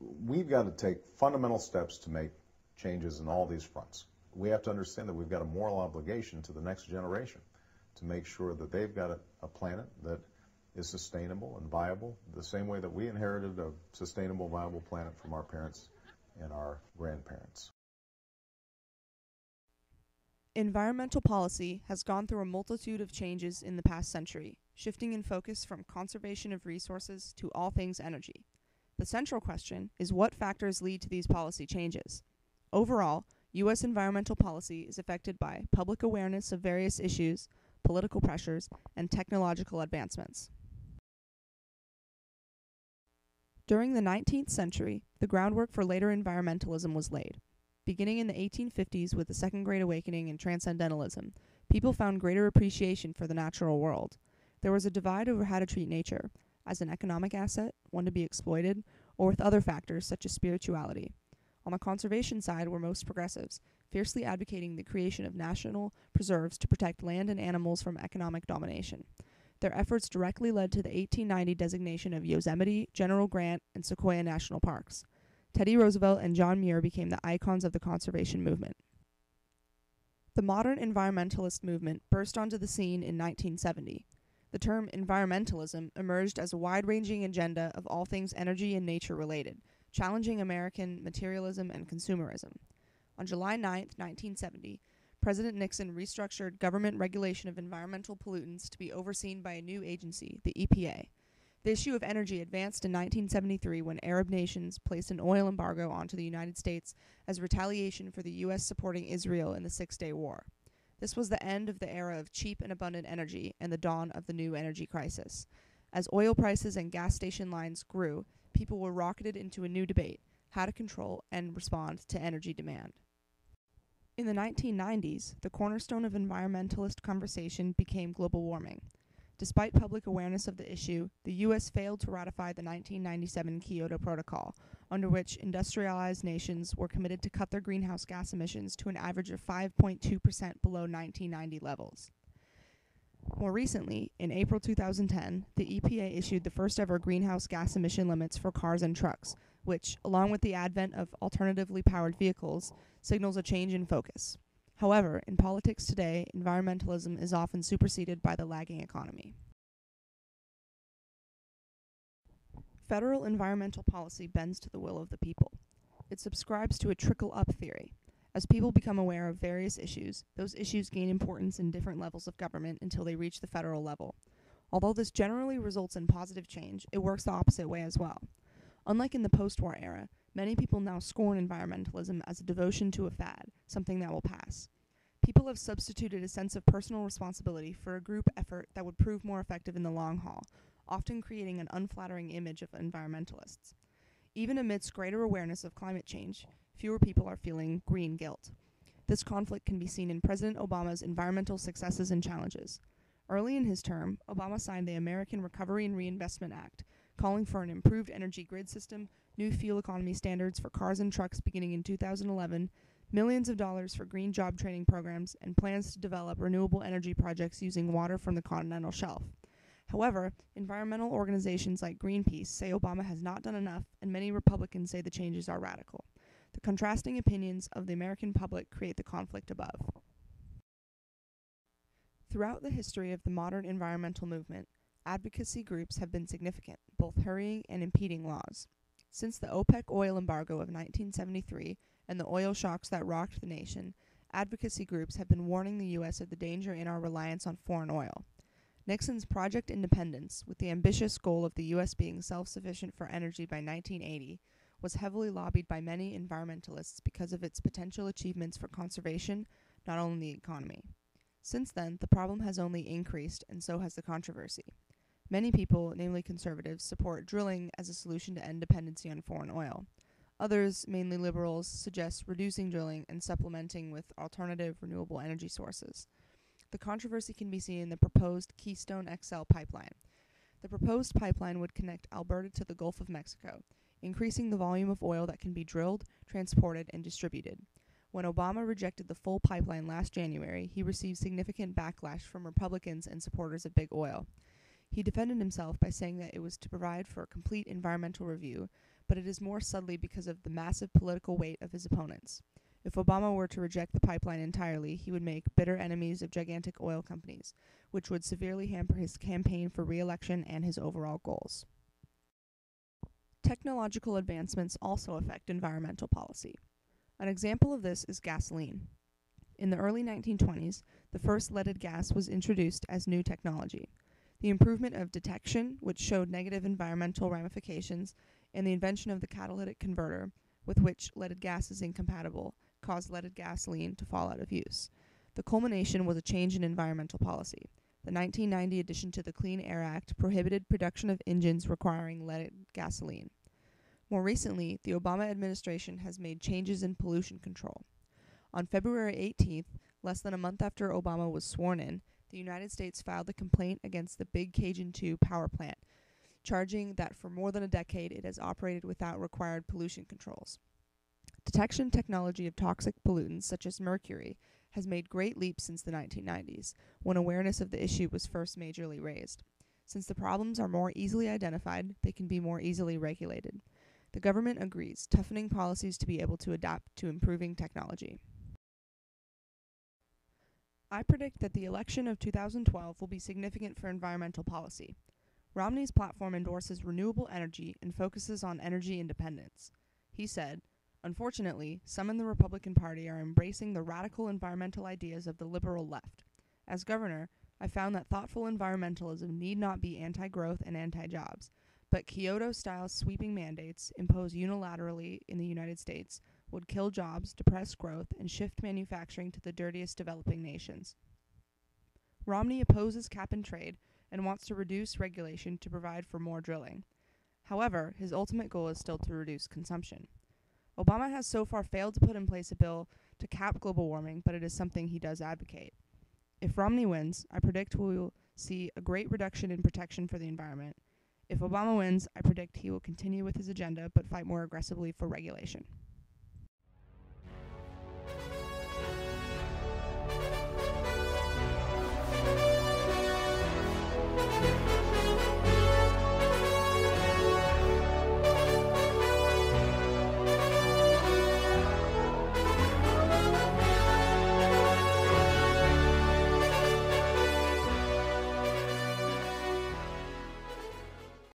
we've got to take fundamental steps to make changes in all these fronts. We have to understand that we've got a moral obligation to the next generation to make sure that they've got a planet that is sustainable and viable, the same way that we inherited a sustainable, viable planet from our parents and our grandparents. Environmental policy has gone through a multitude of changes in the past century, shifting in focus from conservation of resources to all things energy. The central question is what factors lead to these policy changes. Overall, U.S. environmental policy is affected by public awareness of various issues, political pressures, and technological advancements. During the 19th century, the groundwork for later environmentalism was laid. Beginning in the 1850s with the Second Great Awakening and Transcendentalism, people found greater appreciation for the natural world. There was a divide over how to treat nature, as an economic asset, one to be exploited, or with other factors such as spirituality. On the conservation side were most progressives, fiercely advocating the creation of national preserves to protect land and animals from economic domination. Their efforts directly led to the 1890 designation of Yosemite, General Grant, and Sequoia National Parks. Teddy Roosevelt and John Muir became the icons of the conservation movement. The modern environmentalist movement burst onto the scene in 1970. The term environmentalism emerged as a wide-ranging agenda of all things energy and nature related, challenging American materialism and consumerism. On July 9, 1970, President Nixon restructured government regulation of environmental pollutants to be overseen by a new agency, the EPA. The issue of energy advanced in 1973 when Arab nations placed an oil embargo onto the United States as retaliation for the U.S. supporting Israel in the Six-Day War. This was the end of the era of cheap and abundant energy and the dawn of the new energy crisis. As oil prices and gas station lines grew, people were rocketed into a new debate, how to control and respond to energy demand. In the 1990s, the cornerstone of environmentalist conversation became global warming. Despite public awareness of the issue, the U.S. failed to ratify the 1997 Kyoto Protocol, under which industrialized nations were committed to cut their greenhouse gas emissions to an average of 5.2% below 1990 levels. More recently, in April 2010, the EPA issued the first ever greenhouse gas emission limits for cars and trucks, which, along with the advent of alternatively powered vehicles, signals a change in focus. However, in politics today, environmentalism is often superseded by the lagging economy. Federal environmental policy bends to the will of the people. It subscribes to a trickle-up theory. As people become aware of various issues, those issues gain importance in different levels of government until they reach the federal level. Although this generally results in positive change, it works the opposite way as well. Unlike in the post-war era, many people now scorn environmentalism as a devotion to a fad, something that will pass. People have substituted a sense of personal responsibility for a group effort that would prove more effective in the long haul, often creating an unflattering image of environmentalists. Even amidst greater awareness of climate change, fewer people are feeling green guilt. This conflict can be seen in President Obama's environmental successes and challenges. Early in his term, Obama signed the American Recovery and Reinvestment Act, calling for an improved energy grid system, new fuel economy standards for cars and trucks beginning in 2011, millions of dollars for green job training programs, and plans to develop renewable energy projects using water from the continental shelf. However, environmental organizations like Greenpeace say Obama has not done enough, and many Republicans say the changes are radical. The contrasting opinions of the American public create the conflict above. Throughout the history of the modern environmental movement, advocacy groups have been significant, both hurrying and impeding laws. Since the OPEC oil embargo of 1973 and the oil shocks that rocked the nation, advocacy groups have been warning the U.S. of the danger in our reliance on foreign oil. Nixon's Project Independence, with the ambitious goal of the U.S. being self-sufficient for energy by 1980, was heavily lobbied by many environmentalists because of its potential achievements for conservation, not only the economy. Since then, the problem has only increased, and so has the controversy. Many people, namely conservatives, support drilling as a solution to end dependency on foreign oil. Others, mainly liberals, suggest reducing drilling and supplementing with alternative renewable energy sources. The controversy can be seen in the proposed Keystone XL pipeline. The proposed pipeline would connect Alberta to the Gulf of Mexico, increasing the volume of oil that can be drilled, transported, and distributed. When Obama rejected the full pipeline last January, he received significant backlash from Republicans and supporters of big oil. He defended himself by saying that it was to provide for a complete environmental review, but it is more subtly because of the massive political weight of his opponents. If Obama were to reject the pipeline entirely, he would make bitter enemies of gigantic oil companies, which would severely hamper his campaign for re-election and his overall goals. Technological advancements also affect environmental policy. An example of this is gasoline. In the early 1920s, the first leaded gas was introduced as new technology. The improvement of detection, which showed negative environmental ramifications, and the invention of the catalytic converter, with which leaded gas is incompatible, caused leaded gasoline to fall out of use. The culmination was a change in environmental policy. The 1990 addition to the Clean Air Act prohibited production of engines requiring leaded gasoline. More recently, the Obama administration has made changes in pollution control. On February 18th, less than a month after Obama was sworn in, the United States filed a complaint against the Big Cajun 2 power plant, charging that for more than a decade it has operated without required pollution controls. Detection technology of toxic pollutants such as mercury has made great leaps since the 1990s, when awareness of the issue was first majorly raised. Since the problems are more easily identified, they can be more easily regulated. The government agrees, toughening policies to be able to adapt to improving technology. I predict that the election of 2012 will be significant for environmental policy. Romney's platform endorses renewable energy and focuses on energy independence. He said, "Unfortunately, some in the Republican Party are embracing the radical environmental ideas of the liberal left. As governor, I found that thoughtful environmentalism need not be anti-growth and anti-jobs, but Kyoto-style sweeping mandates imposed unilaterally in the United States would kill jobs, depress growth, and shift manufacturing to the dirtiest developing nations." Romney opposes cap and trade and wants to reduce regulation to provide for more drilling. However, his ultimate goal is still to reduce consumption. Obama has so far failed to put in place a bill to cap global warming, but it is something he does advocate. If Romney wins, I predict we will see a great reduction in protection for the environment. If Obama wins, I predict he will continue with his agenda but fight more aggressively for regulation.